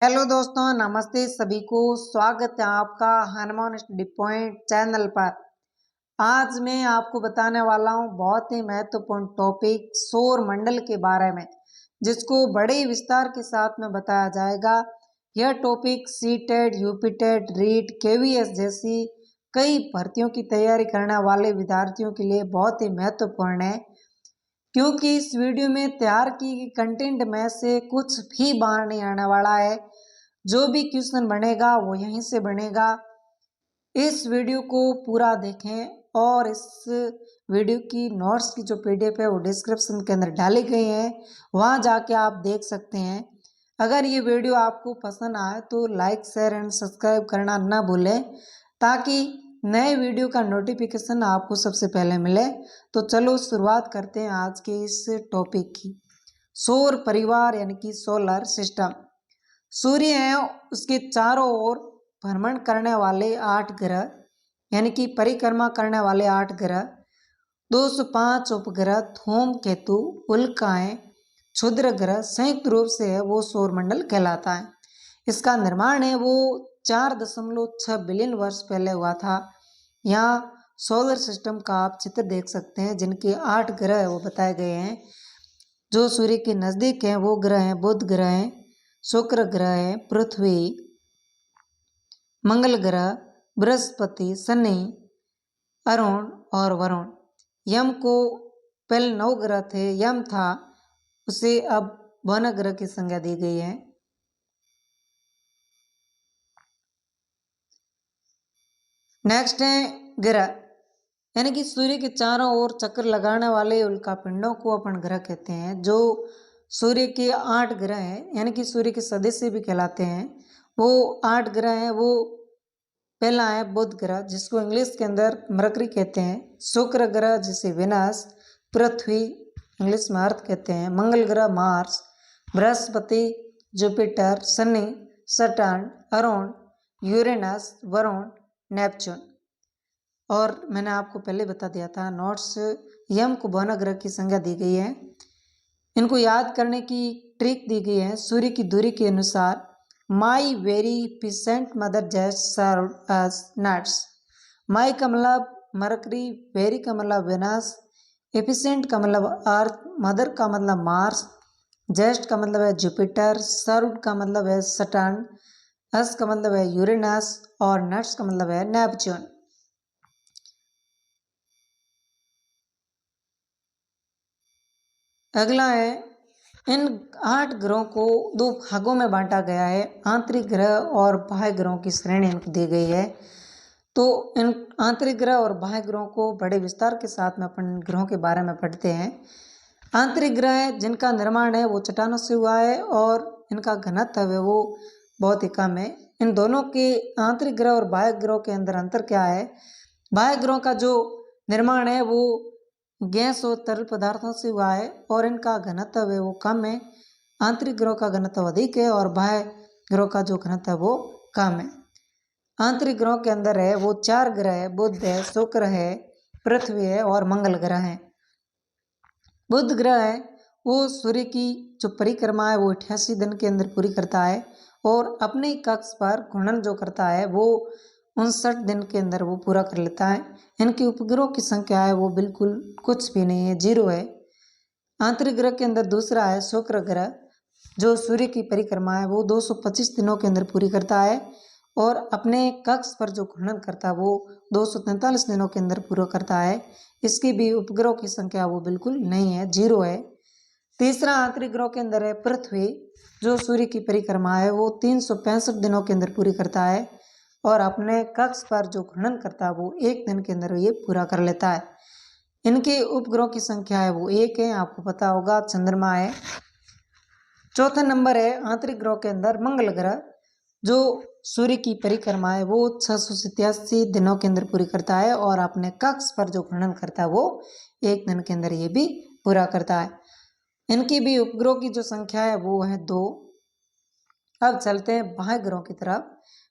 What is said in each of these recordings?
Hello दोस्तों, नमस्ते सभी को। स्वागत है आपका हनुमान स्टडी पॉइंट चैनल पर। आज मैं आपको बताने वाला हूं बहुत ही महत्वपूर्ण टॉपिक सौर मंडल के बारे में, जिसको बड़े विस्तार के साथ में बताया जाएगा। यह topic CTET, UPTET, REET, KVS जैसी कई भर्तियों की तैयारी करने वाले विद्यार्थियों के लिए बहुत ही महत्वपूर्ण है, क्योंकि इस वीडियो में तैयार की गई कंटेंट में से कुछ भी बाहर नहीं आने वाला है। जो भी क्वेश्चन बनेगा वो यहीं से बनेगा। इस वीडियो को पूरा देखें और इस वीडियो की नोट्स की जो पीडीएफ है वो डिस्क्रिप्शन के अंदर डाली गई है, वहां जाके आप देख सकते हैं। अगर ये वीडियो आपको पसंद आए तो लाइक, शेयर एंड सब्सक्राइब करना ना भूलें, ताकि नए वीडियो का नोटिफिकेशन आपको सबसे पहले मिले। तो चलो शुरुआत करते हैं आज के इस टॉपिक की। सौर परिवार यानी कि सोलर सिस्टम। सूर्य है, उसके चारों ओर भ्रमण करने वाले 8 ग्रह यानी कि परिक्रमा करने वाले 8 ग्रह, 205 उपग्रह, धूमकेतु, उल्काएं, क्षुद्र ग्रह संयुक्त रूप से है वो सौरमंडल कहलाता है। इसका निर्माण है वो 4.6 बिलियन वर्ष पहले हुआ था। यहाँ सोलर सिस्टम का आप चित्र देख सकते हैं, जिनके 8 ग्रह है वो बताए गए हैं। जो सूर्य के नजदीक हैं वो ग्रह हैं बुध ग्रह है, शुक्र ग्रह है, पृथ्वी, मंगल ग्रह, बृहस्पति, शनि, अरुण और वरुण। यम को पहले 9 ग्रह थे, यम था, उसे अब 12 ग्रह की संज्ञा दी गई है। नेक्स्ट है ग्रह, यानी कि सूर्य के चारों ओर चक्कर लगाने वाले उल्का पिंडों को अपन ग्रह कहते हैं। जो सूर्य के 8 ग्रह हैं, यानी कि सूर्य के सदस्य भी कहलाते हैं, वो 8 ग्रह हैं। वो पहला है बुध ग्रह, जिसको इंग्लिश के अंदर मरकरी कहते हैं। शुक्र ग्रह जिसे विनस, पृथ्वी इंग्लिश में अर्थ कहते हैं, मंगल ग्रह Mars, Brihaspati, Jupiter, Shani, Saturn, Arun, Uranus, Varun, Neptune. और मैंने आपको पहले बता दिया था नोट्स, यम को 12 ग्रह की संज्ञा दी गई है। इनको याद करने की ट्रिक दी गई है। सूर्य की दूरी के अनुसार my very peasant mother just served as nuts. My का मतलब मरकरी, वेरी का मतलब वेनस, एफिसेंट का मतलब अर्थ, मदर का मतलब मार्स, जेस्ट का मतलब है जुपिटर, सर्व्ड का मतलब है सटर्न, एस का मतलब है यूरेनस और नट्स का मतलब है नेपच्यून। अगला है, इन 8 ग्रहों को 2 भागों में बांटा गया है। आंतरिक ग्रह और बाह्य ग्रहों की श्रेणी इनको दी गई है। तो इन आंतरिक ग्रह और बाह्य ग्रहों को बड़े विस्तार के साथ में अपन ग्रहों के बारे में पढ़ते हैं। आंतरिक ग्रह जिनका निर्माण है वो चट्टानों से हुआ है और इनका घनत्व है वो बहुत ही कम है। इन दोनों के आंतरिक ग्रह और बाह्य ग्रहों के अंदर अंतर क्या है? बाह्य ग्रहों का जो निर्माण है वो गैस और तरल पदार्थों से हुआ है और इनका घनत्व है वो कम है। आंतरिक ग्रहों का घनत्व अधिक है और बाह्य ग्रहों का जो घनत्व है वो कम है। आंतरिक ग्रहों के अंदर है वो 4 ग्रह है, बुध है, शुक्र है, पृथ्वी है और मंगल ग्रह है। बुध ग्रह है वो सूर्य की जो परिक्रमा है वो 88 दिन के अंदर पूरी करता है और अपने कक्ष पर घूर्णन जो करता है वो 59 दिन के अंदर वो पूरा कर लेता है। इनके उपग्रहों की संख्या है वो बिल्कुल कुछ भी नहीं है, 0 है। आंतरिक ग्रह के अंदर दूसरा है शुक्र ग्रह, जो सूर्य की परिक्रमा है वो 225 दिनों के अंदर पूरी करता है और अपने कक्ष पर जो घूर्णन करता है वो 243 दिनों के अंदर पूरा करता है। इसकी भी उपग्रहों की संख्या वो बिल्कुल नहीं है, 0 है। तीसरा आंतरिक ग्रह के अंदर है पृथ्वी, जो सूर्य की परिक्रमा है वो 365 दिनों के अंदर पूरी करता है और अपने कक्ष पर जो घूर्णन करता है वो 1 दिन के अंदर ये पूरा कर लेता है। इनके उपग्रहों की संख्या है वो 1 है, आपको पता होगा। चंद्रमा है। चौथा नंबर है आंतरिक ग्रह के अंदर मंगल ग्रह, जो सूर्य की परिक्रमा है वो 687 दिनों के अंदर पूरी करता है और अपने कक्ष पर जो घूर्णन करता है वो 1 दिन के अंदर ये भी पूरा करता है। इनकी भी उपग्रहों की जो संख्या है वो है 2। अब चलते हैं बाह्य ग्रहों की तरफ।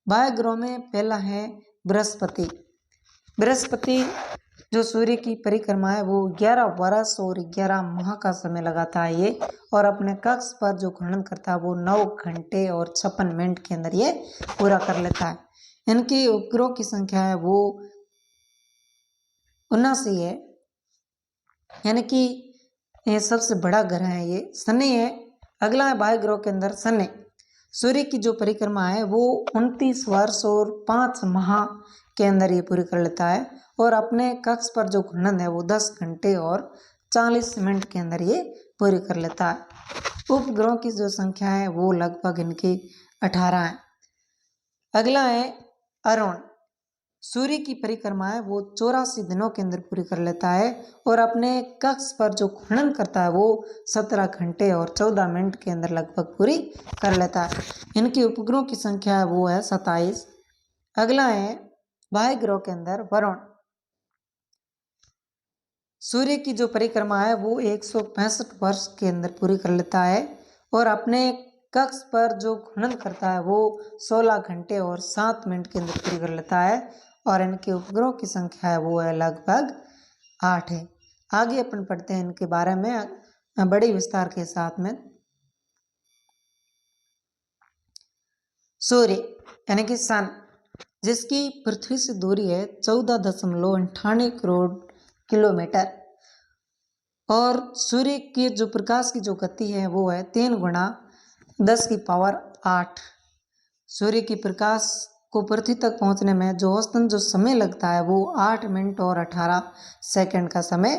बाह्य ग्रहों में पहला है बृहस्पति। बृहस्पति जो सूर्य की परिक्रमा है वो 11 वर्ष और 11 माह का समय लगाता है ये, और अपने कक्ष पर जो घूर्णन करता है वो 9 घंटे और 56 मिनट के अंदर ये पूरा कर लेता है। इनके उपग्रहों की संख्या है वो 79 है, यानी कि ये सबसे बड़ा ग्रह है ये। शनि है, अगला है बाह्य ग्रहों के अंदर शनि। सूर्य की जो परिक्रमा है वो 29 वर्ष और 5 माह के अंदर ये पूरी कर लेता है, और अपने कक्ष पर जो घूर्णन है वो 10 घंटे और 40 मिनट के अंदर ये पूरी कर लेता है। उपग्रहों की जो संख्या है वो लगभग इनकी 18 है। अगला है अरुण। सूर्य की परिक्रमा है वो 84 दिनों के अंदर पूरी कर लेता है, और अपने कक्ष पर जो घूर्णन करता है वो 17 घंटे और 14 मिनट के अंदर लगभग पूरी कर लेता है। इनके उपग्रहों की संख्या है वो है 27। अगला है बाह्य ग्रहों के अंदर वरुण। सूर्य की जो परिक्रमा है वो 165 वर्ष के अंदर पूरी कर लेता है, और अपने कक्ष पर जो घूर्णन करता है वो 16 घंटे और 7 मिनट के अंदर पूरी कर लेता है, और इनके उपग्रहों की संख्या है वो है लगभग 8 है। आगे अपन पढ़ते हैं इनके बारे में बड़े विस्तार के साथ में। सूर्य यानी कि सन, जिसकी पृथ्वी से दूरी है 14.98 करोड़ किलोमीटर, और सूर्य के जो प्रकाश की जो गति है वो है 3 गुणा 10 की पावर 8। सूर्य की प्रकाश को पृथ्वी तक पहुंचने में जो औसतन जो समय लगता है वो 8 मिनट और 18 सेकंड का समय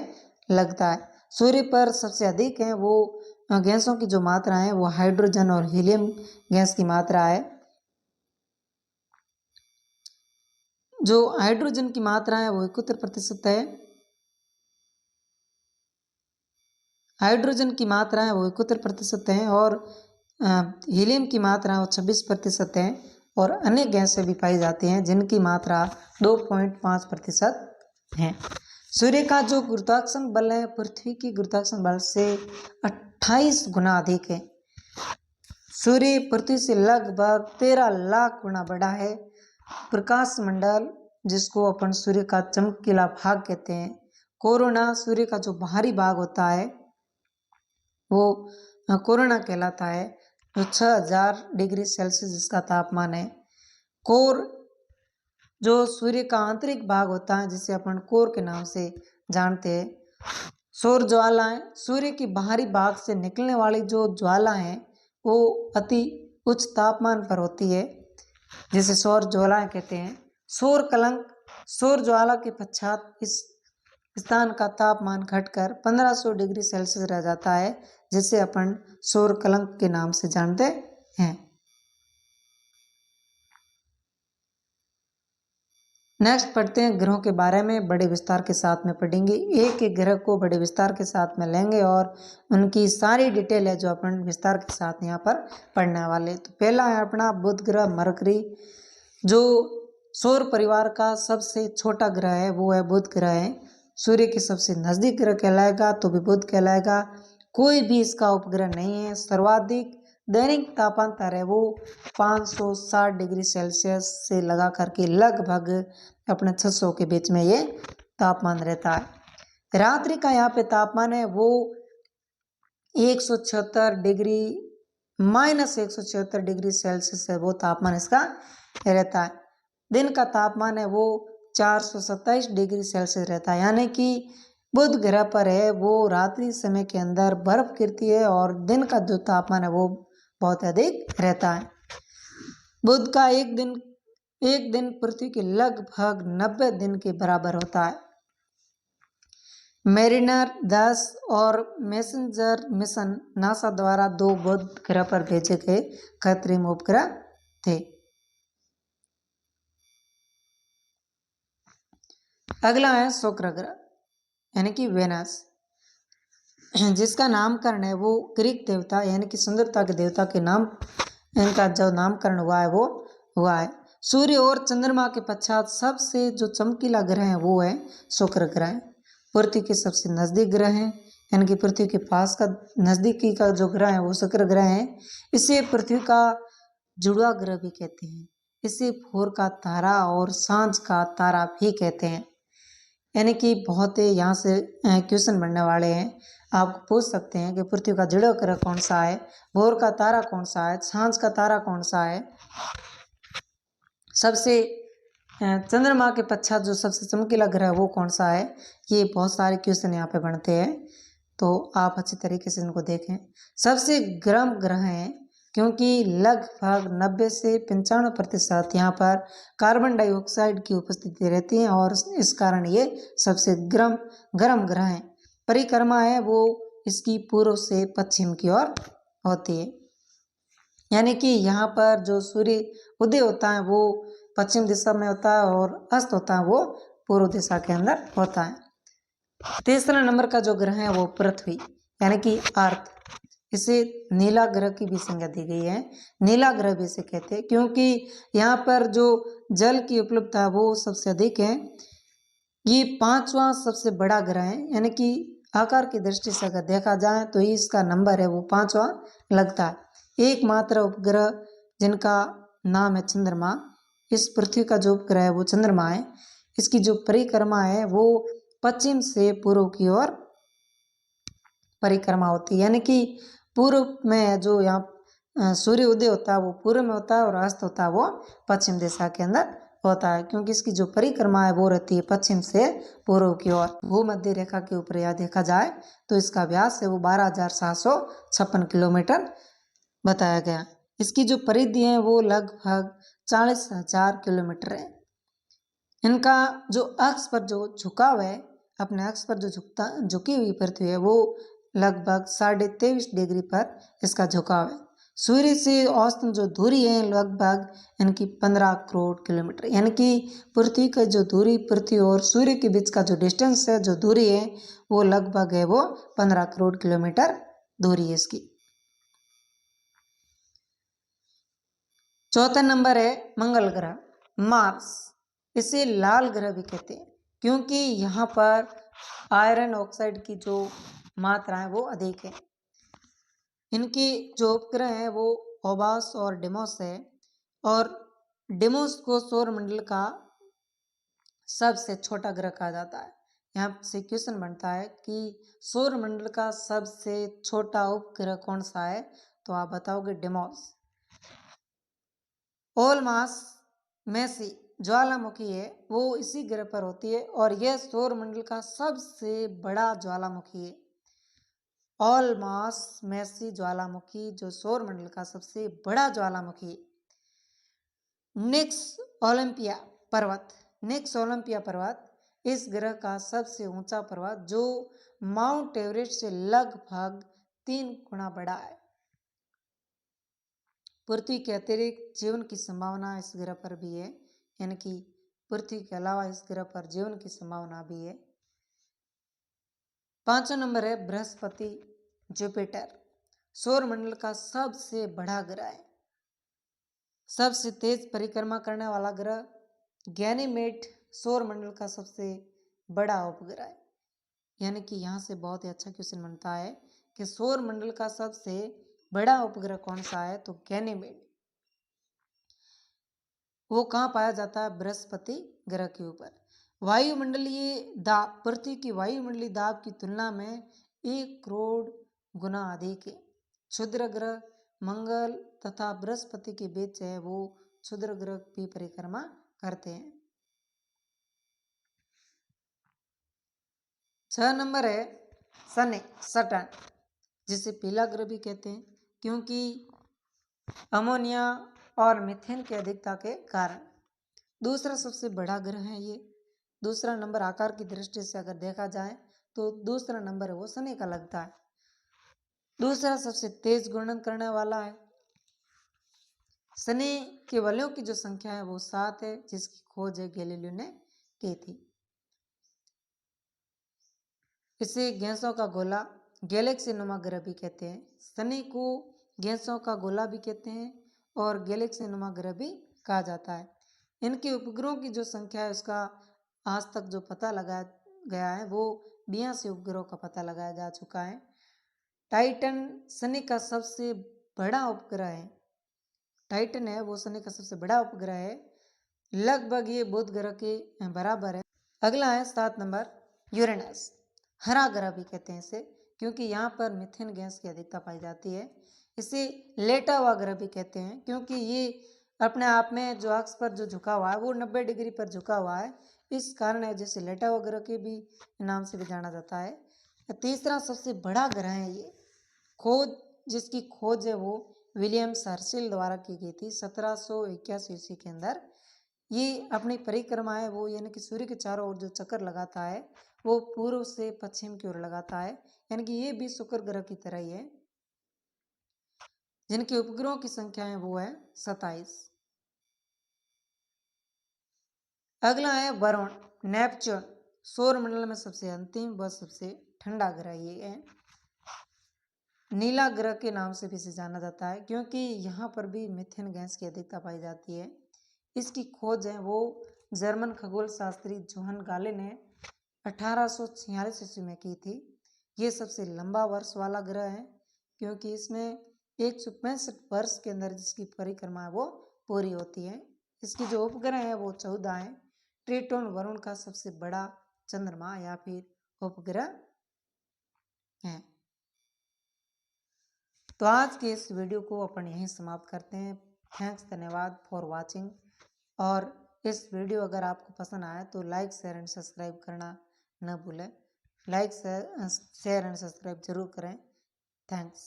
लगता है। सूर्य पर सबसे अधिक है वो गैसों की जो मात्रा है वो हाइड्रोजन और हीलियम गैस की मात्रा है। जो हाइड्रोजन की मात्रा है वो 71% है, हाइड्रोजन की मात्रा है वो 71% है, और हीलियम की मात्रा वो 26% है, और अन्य गैसें भी पाई जाती हैं जिनकी मात्रा 2.5% है। सूर्य का जो गुरुत्वाकर्षण बल है पृथ्वी की गुरुत्वाकर्षण बल से 28 गुना अधिक है। सूर्य पृथ्वी से लगभग 13 लाख गुना बड़ा है। प्रकाश मंडल, जिसको अपन सूर्य का चमकीला भाग कहते हैं, कोरोना, सूर्य का जो बाहरी भाग होता है वो कोरोना कहलाता है, जो 6000 डिग्री सेल्सियस जिसका तापमान है। कोर, जो सूर्य का आंतरिक भाग होता है जिसे अपन कोर के नाम से जानते हैं। सौर ज्वालाएं, सूर्य की बाहरी भाग से निकलने वाली जो ज्वाला है वो अति उच्च तापमान पर होती है, जिसे सौर ज्वालाएं कहते हैं। सौर कलंक, सौर ज्वाला के पश्चात इस स्थान का तापमान घटकर 1500 डिग्री सेल्सियस रह जाता है, जिसे अपन सौर कलंक के नाम से जानते हैं। नेक्स्ट पढ़ते हैं ग्रहों के बारे में, बड़े विस्तार के साथ में पढ़ेंगे। एक एक ग्रह को बड़े विस्तार के साथ में लेंगे और उनकी सारी डिटेल है जो अपन विस्तार के साथ यहाँ पर पढ़ने वाले। तो पहला है अपना बुध ग्रह मरकरी, जो सौर परिवार का सबसे छोटा ग्रह है वो है बुध ग्रह है। सूर्य के सबसे नजदीक ग्रह कहलाएगा तो भी बुध कहलाएगा। कोई भी इसका उपग्रह नहीं है। सर्वाधिक दैनिक तापांतर है वो 560 डिग्री सेल्सियस से लगा करके लगभग अपने 600 के बीच में ये तापमान रहता है। रात्रि का यहाँ पे तापमान है वो 176 डिग्री -176 डिग्री सेल्सियस है वो तापमान इसका रहता है। दिन का तापमान है वो 427 डिग्री सेल्सियस रहता है, यानी कि बुध ग्रह पर है वो रात्रि समय के अंदर बर्फ गिरती है और दिन का जो तापमान है वो बहुत अधिक रहता है। बुध का एक दिन पृथ्वी के लगभग 90 दिन के बराबर होता है। मैरिनर 10 और मैसेंजर मिशन नासा द्वारा 2 बुध ग्रह पर भेजे गए कृत्रिम उपग्रह थे। अगला है शुक्र ग्रह यानी कि वेनस, जिसका नामकरण है वो ग्रीक देवता यानी कि सुंदरता के देवता के नाम, इनका जो नामकरण हुआ है वो हुआ है। सूर्य और चंद्रमा के पश्चात सबसे जो चमकीला ग्रह है वो है शुक्र ग्रह। पृथ्वी के सबसे नजदीक ग्रह है, यानी कि पृथ्वी के पास का नजदीकी का जो ग्रह है वो शुक्र ग्रह है। इसे पृथ्वी का जुड़वा ग्रह भी कहते हैं। इसे भोर का तारा और सांझ का तारा भी कहते हैं। यानी कि बहुत ही यहाँ से क्वेश्चन बनने वाले हैं। आप पूछ सकते हैं कि पृथ्वी का जड़ीय ग्रह कौन सा है, भोर का तारा कौन सा है, सांझ का तारा कौन सा है, सबसे चंद्रमा के पश्चात जो सबसे चमकीला ग्रह है वो कौन सा है। ये बहुत सारे क्वेश्चन यहाँ पे बनते हैं, तो आप अच्छी तरीके से इनको देखें। सबसे गर्म ग्रह हैं क्योंकि लगभग 90 से 95% यहाँ पर कार्बन डाइऑक्साइड की उपस्थिति रहती है और इस कारण ये सबसे गर्म ग्रह हैं। परिक्रमा है वो इसकी पूर्व से पश्चिम की ओर होती है, यानी कि यहाँ पर जो सूर्य उदय होता है वो पश्चिम दिशा में होता है और अस्त होता है वो पूर्व दिशा के अंदर होता है। तीसरा नंबर का जो ग्रह है वो पृथ्वी यानी कि अर्थ। इसे नीला ग्रह की भी संज्ञा दी गई है, नीला ग्रह भी इसे कहते हैं क्योंकि यहाँ पर जो जल की उपलब्धता है वो सबसे अधिक है। ये पांचवा सबसे बड़ा ग्रह है, यानी कि आकार की दृष्टि से अगर देखा जाए तो इसका नंबर है वो पांचवा लगता है। एकमात्र उपग्रह जिनका नाम है चंद्रमा, इस पृथ्वी का जो उपग्रह है वो चंद्रमा है। इसकी जो परिक्रमा है वो पश्चिम से पूर्व की ओर परिक्रमा होती है, यानी कि पूर्व में जो यहाँ सूर्य उदय होता है वो पूर्व में होता है और अस्त होता है वो पश्चिम दिशा के अंदर होता है, क्योंकि इसकी जो परिक्रमा है वो रहती है पश्चिम से पूर्व की ओर। भूमध्य रेखा के ऊपर यह देखा जाए तो इसका व्यास है वो 12,756 किलोमीटर बताया गया। इसकी जो परिधि है वो लगभग 40,000 किलोमीटर है। इनका जो अक्ष पर जो झुकाव है, अपने अक्ष पर जो झुकी हुई पृथ्वी है वो लगभग 23.5 डिग्री पर इसका झुकाव है। सूर्य से औसतन जो दूरी है लगभग इनकी 15 करोड़ किलोमीटर, यानी कि पृथ्वी की जो दूरी, पृथ्वी और सूर्य के बीच का जो डिस्टेंस है, जो दूरी है वो लगभग है वो 15 करोड़ किलोमीटर दूरी है इसकी। चौथा नंबर है मंगल ग्रह, मार्स। इसे लाल ग्रह भी कहते हैं क्योंकि यहाँ पर आयरन ऑक्साइड की जो मात्रा है वो अधिक है। इनकी जो उपग्रह है वो ओबास और डेमोस है, और डेमोस को सौरमंडल का सबसे छोटा ग्रह कहा जाता है। यहाँ से क्वेश्चन बनता है कि सौरमंडल का सबसे छोटा उपग्रह कौन सा है, तो आप बताओगे डेमोस। ओलमास में से ज्वालामुखी है वो इसी ग्रह पर होती है और यह सौरमंडल का सबसे बड़ा ज्वालामुखी है। ओलमास में से ज्वालामुखी जो सौरमंडल का सबसे बड़ा ज्वालामुखी। निक्स ओलंपिया पर्वत इस ग्रह का सबसे ऊंचा पर्वत जो माउंट एवरेस्ट से लगभग 3 गुना बड़ा है। पृथ्वी के अतिरिक्त जीवन की संभावना इस ग्रह पर भी है, यानी कि पृथ्वी के अलावा इस ग्रह पर जीवन की संभावना भी है। 5वां नंबर है बृहस्पति जुपिटर, सौरमंडल का सबसे बड़ा ग्रह है, सबसे तेज परिक्रमा करने वाला ग्रह। गैनीमेड सौरमंडल का सबसे बड़ा उपग्रह है, यानी कि यहाँ से बहुत ही अच्छा क्वेश्चन बनता है कि सौरमंडल का सबसे बड़ा उपग्रह कौन सा है, तो गैनीमेड। वो कहाँ पाया जाता है, बृहस्पति ग्रह के ऊपर। वायुमंडलीय दाब, पृथ्वी की वायुमंडलीय दाब की तुलना में 1 करोड़ गुना अधिक है। क्षुद्र ग्रह मंगल तथा बृहस्पति के बीच है वो क्षुद्र ग्रह की परिक्रमा करते हैं। 6 नंबर है शनि, सटर्न, जिसे पीला ग्रह भी कहते हैं क्योंकि अमोनिया और मीथेन की अधिकता के कारण। दूसरा सबसे बड़ा ग्रह है ये। दूसरा नंबर आकार की दृष्टि से अगर देखा जाए तो दूसरा नंबर है वो शनि का लगता है। दूसरा सबसे तेज घूर्णन करने वाला है। शनि के वलयों की जो संख्या है वो 7 है, जिसकी खोज है गैलीलियो ने की थी। इसे गैसों का गोला, गैलेक्सी नुमा ग्रह भी कहते हैं। शनि को गैसों का गोला भी कहते हैं और गैलेक्सी नुमा ग्रह भी कहा जाता है। इनके उपग्रहों की जो संख्या है उसका आज तक जो पता लगाया गया है वो 82 उपग्रहों का पता लगाया जा चुका है। टाइटन शनि का सबसे बड़ा उपग्रह है। टाइटन है वो शनि का सबसे बड़ा उपग्रह है। लगभग ये बुध ग्रह के बराबर है। अगला है 7 नंबर यूरेनस। हरा ग्रह भी कहते हैं इसे, क्योंकि यहाँ पर मीथेन गैस की अधिकता पाई जाती है। इसे लेटा हुआ ग्रह भी कहते हैं, क्योंकि ये अपने आप में जो अक्ष पर जो झुका हुआ है वो 90 डिग्री पर झुका हुआ है। इस कारण है जैसे लेटा हुआ ग्रह के भी नाम से भी जाना जाता है। तीसरा सबसे बड़ा ग्रह है ये। जिसकी खोज है वो विलियम हर्शेल द्वारा की गई थी 1781 ईस्वी के अंदर। ये अपनी परिक्रमा है वो यानी कि सूर्य के चारों ओर जो चक्कर लगाता है वो पूर्व से पश्चिम की ओर लगाता है, यानी कि ये भी शुक्र ग्रह की तरह ही है, जिनके उपग्रहों की संख्या है वो है 27। अगला है वरुण, नेपच्यून। सौर मंडल में सबसे अंतिम व सबसे ठंडा ग्रह ये है। नीला ग्रह के नाम से भी इसे जाना जाता है, क्योंकि यहाँ पर भी मीथेन गैस की अधिकता पाई जाती है। इसकी खोज है वो जर्मन खगोल शास्त्री जोहन गाले ने 1846 ईस्वी में की थी। ये सबसे लंबा वर्ष वाला ग्रह है, क्योंकि इसमें 165 वर्ष के अंदर जिसकी परिक्रमा है वो पूरी होती है। इसकी जो उपग्रह है वो 14 है। ट्रिटोन वरुण का सबसे बड़ा चंद्रमा या फिर उपग्रह है। तो आज के इस वीडियो को अपन यहीं समाप्त करते हैं। थैंक्स, धन्यवाद फॉर वाचिंग। और इस वीडियो अगर आपको पसंद आया तो लाइक शेयर एंड सब्सक्राइब करना न भूलें। लाइक शेयर एंड सब्सक्राइब जरूर करें। थैंक्स।